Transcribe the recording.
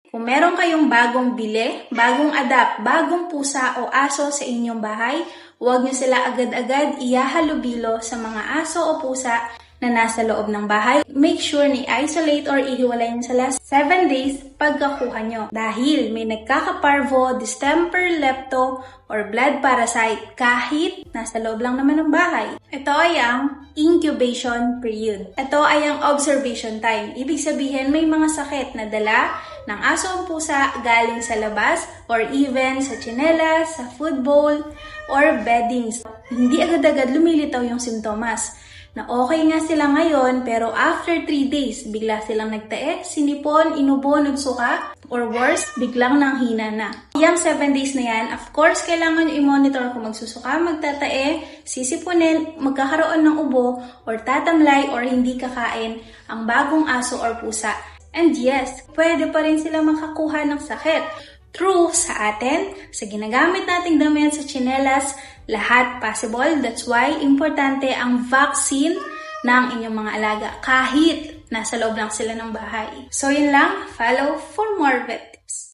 Kung meron kayong bagong bili, bagong adapt, bagong pusa o aso sa inyong bahay, huwag nyo sila agad-agad ihahalubilo sa mga aso o pusa na nasa loob ng bahay. Make sure na i-isolate or ihiwalay nyo sila 7 days pagkakuha nyo. Dahil may nagkakaparvo, distemper, lepto, or blood parasite kahit nasa loob lang naman ng bahay. Ito ay ang incubation period. Ito ay ang observation time. Ibig sabihin may mga sakit na dala ng aso o pusa galing sa labas or even sa tsinelas, sa food bowl, or beddings. Hindi agad-agad lumilitaw yung simptomas. Na okay nga sila ngayon pero after 3 days, bigla silang nagtae, sinipon, inubo, nagsuka, or worse, biglang nanghina na. Yung 7 days na yan, of course, kailangan nyo i-monitor kung magsusuka, magtatae, sisipunin, magkakaroon ng ubo, or tatamlay, or hindi kakain ang bagong aso or pusa. And yes, pwede pa rin sila makakuha ng sakit. True sa atin, sa ginagamit nating damit sa tsinelas, lahat possible. That's why importante ang vaccine ng inyong mga alaga kahit nasa loob lang sila ng bahay. So yun lang, follow for more vet.